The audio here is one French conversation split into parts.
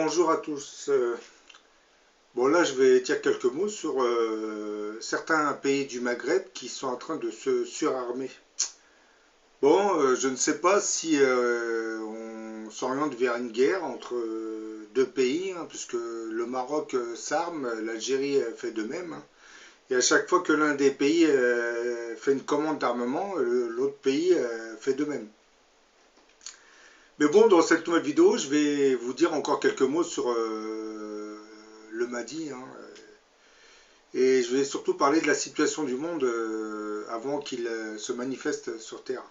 Bonjour à tous. Bon là je vais dire quelques mots sur certains pays du Maghreb qui sont en train de se surarmer. Bon, je ne sais pas si on s'oriente vers une guerre entre deux pays, hein, puisque le Maroc s'arme, l'Algérie fait de même, hein. Et à chaque fois que l'un des pays fait une commande d'armement, l'autre pays fait de même. Mais bon, dans cette nouvelle vidéo, je vais vous dire encore quelques mots sur le Mahdi, hein, et je vais surtout parler de la situation du monde avant qu'il se manifeste sur Terre.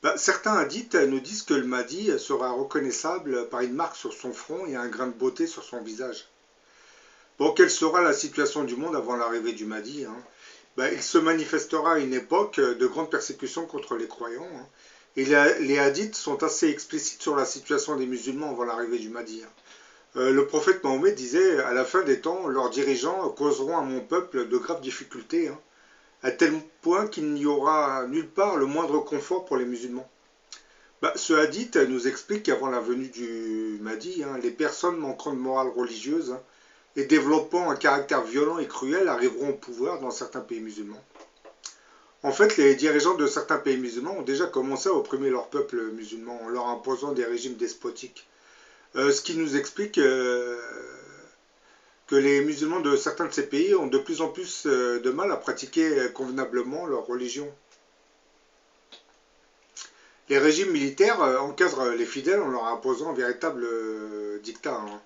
Bah, certains hadiths nous disent que le Mahdi sera reconnaissable par une marque sur son front et un grain de beauté sur son visage. Bon, quelle sera la situation du monde avant l'arrivée du Mahdi, hein? Bah, il se manifestera à une époque de grande persécution contre les croyants, hein. Et les hadiths sont assez explicites sur la situation des musulmans avant l'arrivée du Mahdi, hein. Le prophète Mahomet disait, à la fin des temps, leurs dirigeants causeront à mon peuple de graves difficultés, hein, à tel point qu'il n'y aura nulle part le moindre confort pour les musulmans. Bah, ce hadith nous explique qu'avant la venue du Mahdi, hein, les personnes manquant de morale religieuse, hein, et développant un caractère violent et cruel arriveront au pouvoir dans certains pays musulmans. En fait, les dirigeants de certains pays musulmans ont déjà commencé à opprimer leur peuple musulman en leur imposant des régimes despotiques. Ce qui nous explique que les musulmans de certains de ces pays ont de plus en plus de mal à pratiquer convenablement leur religion. Les régimes militaires encadrent les fidèles en leur imposant un véritable dictat, hein.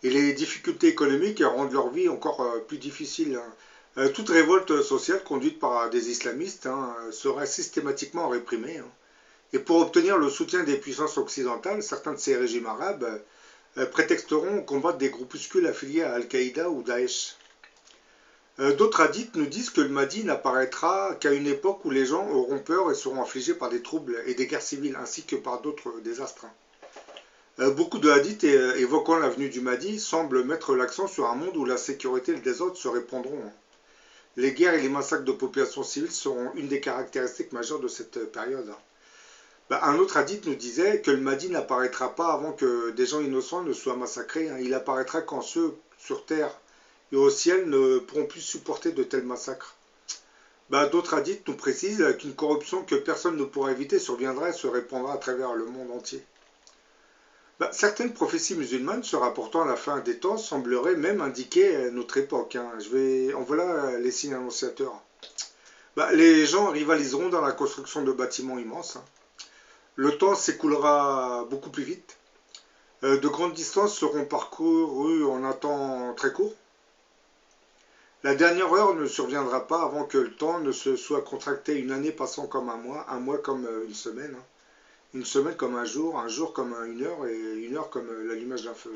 Et les difficultés économiques rendent leur vie encore plus difficile, hein. Toute révolte sociale conduite par des islamistes, hein, sera systématiquement réprimée, hein. Et pour obtenir le soutien des puissances occidentales, certains de ces régimes arabes prétexteront combattre des groupuscules affiliés à Al-Qaïda ou Daesh. D'autres hadiths nous disent que le Mahdi n'apparaîtra qu'à une époque où les gens auront peur et seront affligés par des troubles et des guerres civiles, ainsi que par d'autres désastres. Beaucoup de hadiths évoquant la venue du Mahdi semblent mettre l'accent sur un monde où la sécurité et le désordre se répandront. Les guerres et les massacres de populations civiles seront une des caractéristiques majeures de cette période. Un autre hadith nous disait que le Mahdi n'apparaîtra pas avant que des gens innocents ne soient massacrés. Il apparaîtra quand ceux sur terre et au ciel ne pourront plus supporter de tels massacres. D'autres hadiths nous précisent qu'une corruption que personne ne pourra éviter surviendra et se répandra à travers le monde entier. Certaines prophéties musulmanes se rapportant à la fin des temps sembleraient même indiquer notre époque, hein. En voilà les signes annonciateurs. Les gens rivaliseront dans la construction de bâtiments immenses, hein. Le temps s'écoulera beaucoup plus vite. De grandes distances seront parcourues en un temps très court. La dernière heure ne surviendra pas avant que le temps ne se soit contracté, une année passant comme un mois comme une semaine comme un jour comme une heure et une heure comme l'allumage d'un feu.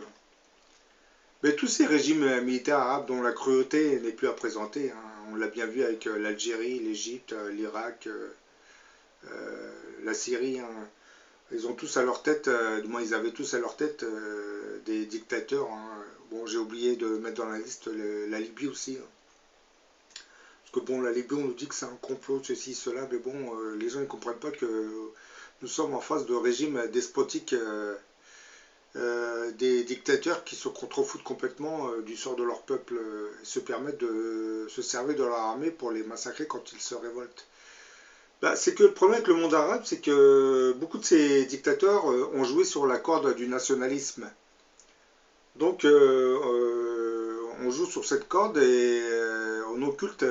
Mais tous ces régimes militaires arabes dont la cruauté n'est plus à présenter, hein, on l'a bien vu avec l'Algérie, l'Égypte, l'Irak, la Syrie, hein. Ils ont tous à leur tête, du moins ils avaient tous à leur tête des dictateurs, hein. Bon, j'ai oublié de mettre dans la liste la Libye aussi, hein. Parce que bon, la Libye, on nous dit que c'est un complot, ceci, cela, mais bon, les gens ne comprennent pas que nous sommes en face de régimes despotiques, des dictateurs qui se contrefoutent complètement du sort de leur peuple et se permettent de se servir de leur armée pour les massacrer quand ils se révoltent. C'est que le problème avec le monde arabe, c'est que beaucoup de ces dictateurs ont joué sur la corde du nationalisme. Donc on joue sur cette corde et on occulte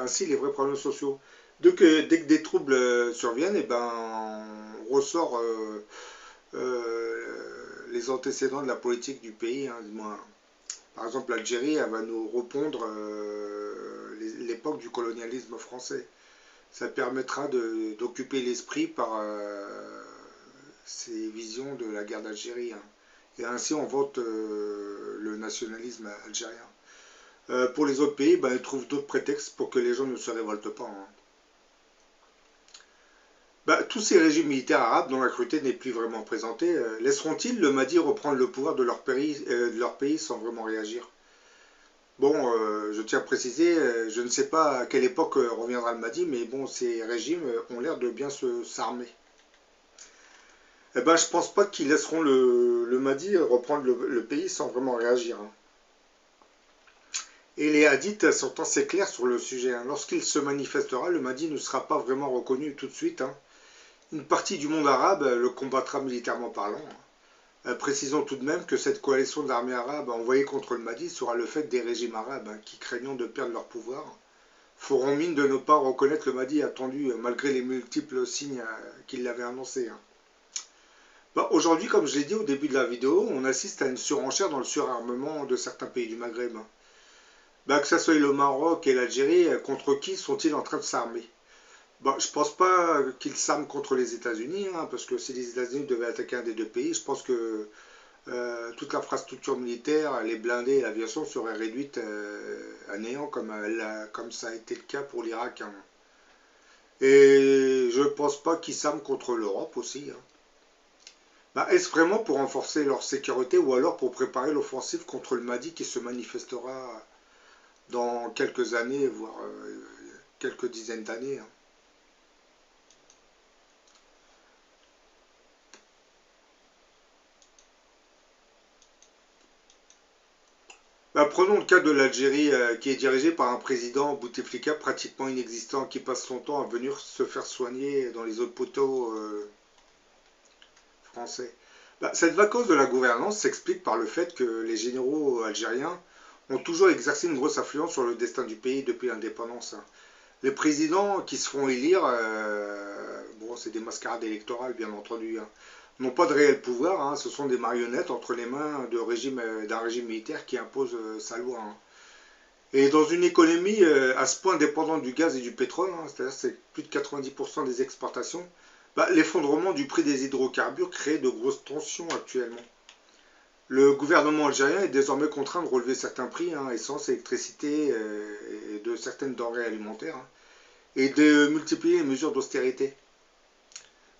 ainsi les vrais problèmes sociaux. Dès que des troubles surviennent, et on ressort les antécédents de la politique du pays, hein, du moins. Par exemple, l'Algérie, elle va nous repondre l'époque du colonialisme français. Ça permettra d'occuper l'esprit par ces visions de la guerre d'Algérie, hein. Et ainsi on vote le nationalisme algérien. Pour les autres pays, ils trouvent d'autres prétextes pour que les gens ne se révoltent pas, hein. Tous ces régimes militaires arabes dont la cruauté n'est plus vraiment présentée, laisseront-ils le Mahdi reprendre le pouvoir de leur pays sans vraiment réagir? Bon, je tiens à préciser, je ne sais pas à quelle époque reviendra le Mahdi, mais bon, ces régimes ont l'air de bien s'armer. Eh ben, je pense pas qu'ils laisseront le Mahdi reprendre le pays sans vraiment réagir, hein. Et les hadiths sont assez clairs sur le sujet, hein. Lorsqu'il se manifestera, le Mahdi ne sera pas vraiment reconnu tout de suite, hein. Une partie du monde arabe le combattra militairement parlant, hein. Précisons tout de même que cette coalition d'armées arabes envoyée contre le Mahdi sera le fait des régimes arabes, hein, qui, craignant de perdre leur pouvoir, feront mine de ne pas reconnaître le Mahdi attendu malgré les multiples signes qu'il l'avait annoncé, hein. Bah, aujourd'hui, comme je l'ai dit au début de la vidéo, on assiste à une surenchère dans le surarmement de certains pays du Maghreb, hein. Bah, que ce soit le Maroc et l'Algérie, contre qui sont-ils en train de s'armer? Bah, je pense pas qu'ils s'arment contre les États-Unis, hein, parce que si les États-Unis devaient attaquer un des deux pays, je pense que toute l'infrastructure militaire, les blindés et l'aviation seraient réduites à néant, comme ça a été le cas pour l'Irak, hein. Et je pense pas qu'ils s'arment contre l'Europe aussi, hein. Bah, est-ce vraiment pour renforcer leur sécurité ou alors pour préparer l'offensive contre le Mahdi qui se manifestera dans quelques années, voire quelques dizaines d'années, hein? Bah, prenons le cas de l'Algérie qui est dirigée par un président Bouteflika pratiquement inexistant qui passe son temps à venir se faire soigner dans les hôpitaux français. Bah, cette vacance de la gouvernance s'explique par le fait que les généraux algériens ont toujours exercé une grosse influence sur le destin du pays depuis l'indépendance, hein. Les présidents qui se font élire, bon, c'est des mascarades électorales bien entendu, hein, n'ont pas de réel pouvoir, hein. Ce sont des marionnettes entre les mains d'un régime militaire qui impose sa loi, hein. Et dans une économie à ce point dépendante du gaz et du pétrole, hein, c'est-à-dire c'est plus de 90% des exportations, bah, l'effondrement du prix des hydrocarbures crée de grosses tensions actuellement. Le gouvernement algérien est désormais contraint de relever certains prix, hein, essence, électricité et de certaines denrées alimentaires, hein, et de multiplier les mesures d'austérité.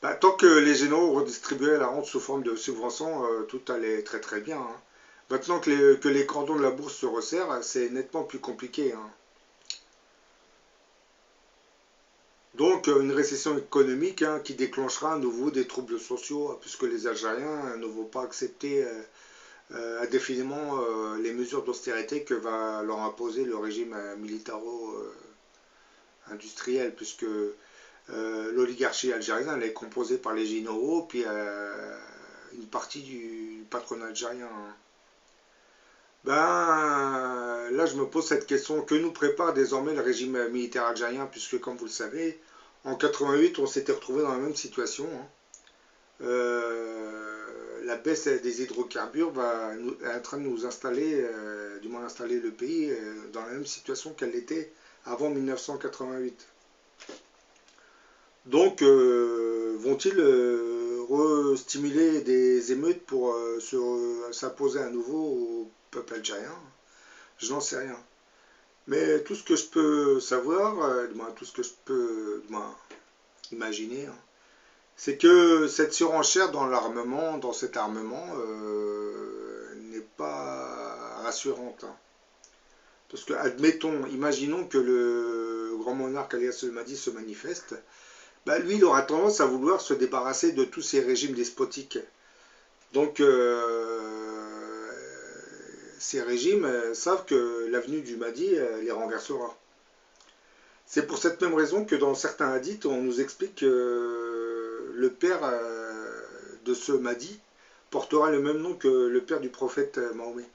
Bah, tant que les généraux redistribuaient la rente sous forme de subventions, tout allait très très bien, hein. Maintenant que les cordons de la bourse se resserrent, c'est nettement plus compliqué, hein. Donc une récession économique, hein, qui déclenchera à nouveau des troubles sociaux, puisque les Algériens ne vont pas accepter indéfiniment les mesures d'austérité que va leur imposer le régime militaro-industriel, puisque l'oligarchie algérienne elle est composée par les généraux, puis une partie du patronat algérien, hein. Ben, là, je me pose cette question. Que nous prépare désormais le régime militaire algérien, puisque, comme vous le savez, en 88, on s'était retrouvé dans la même situation, hein. La baisse des hydrocarbures est en train de nous installer, du moins installer le pays, dans la même situation qu'elle était avant 1988. Donc, vont-ils re-stimuler des émeutes pour s'imposer à nouveau au peuple algérien? Je n'en sais rien. Mais tout ce que je peux savoir, du moins tout ce que je peux imaginer, hein, c'est que cette surenchère dans l'armement, dans cet armement, n'est pas rassurante, hein. Parce que, admettons, imaginons que le grand monarque alias el Mahdi se manifeste, bah, lui, il aura tendance à vouloir se débarrasser de tous ces régimes despotiques. Donc, ces régimes savent que l'avenue du Mahdi les renversera. C'est pour cette même raison que dans certains hadiths, on nous explique que le père de ce Mahdi portera le même nom que le père du prophète Mahomet.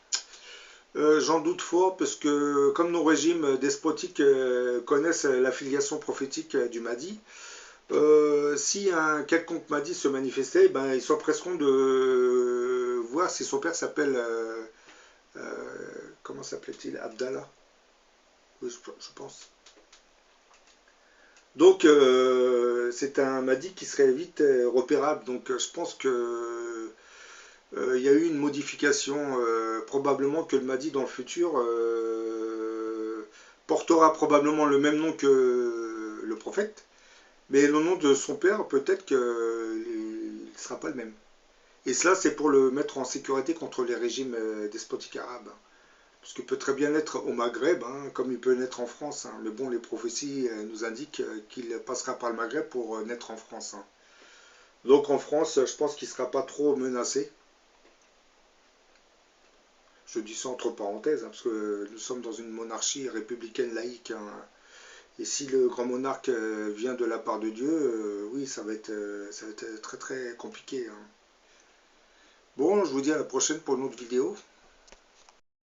J'en doute fort parce que comme nos régimes despotiques connaissent la filiation prophétique du Mahdi, si un quelconque Mahdi se manifestait, ben, ils s'empresseront de voir si son père s'appelle, comment s'appelait-il, Abdallah, oui, je pense. Donc c'est un Mahdi qui serait vite repérable. Donc je pense que il y a eu une modification, probablement que le Mahdi dans le futur portera probablement le même nom que le prophète, mais le nom de son père, peut-être qu'il ne sera pas le même. Et cela, c'est pour le mettre en sécurité contre les régimes despotiques arabes. Parce qu'il peut très bien naître au Maghreb, hein, comme il peut naître en France, hein. Mais bon, les prophéties nous indiquent qu'il passera par le Maghreb pour naître en France, hein. Donc en France, je pense qu'il ne sera pas trop menacé. Je dis ça entre parenthèses, hein, parce que nous sommes dans une monarchie républicaine laïque, hein. Et si le grand monarque vient de la part de Dieu, oui, ça va être très très compliqué, hein. Bon, je vous dis à la prochaine pour une autre vidéo.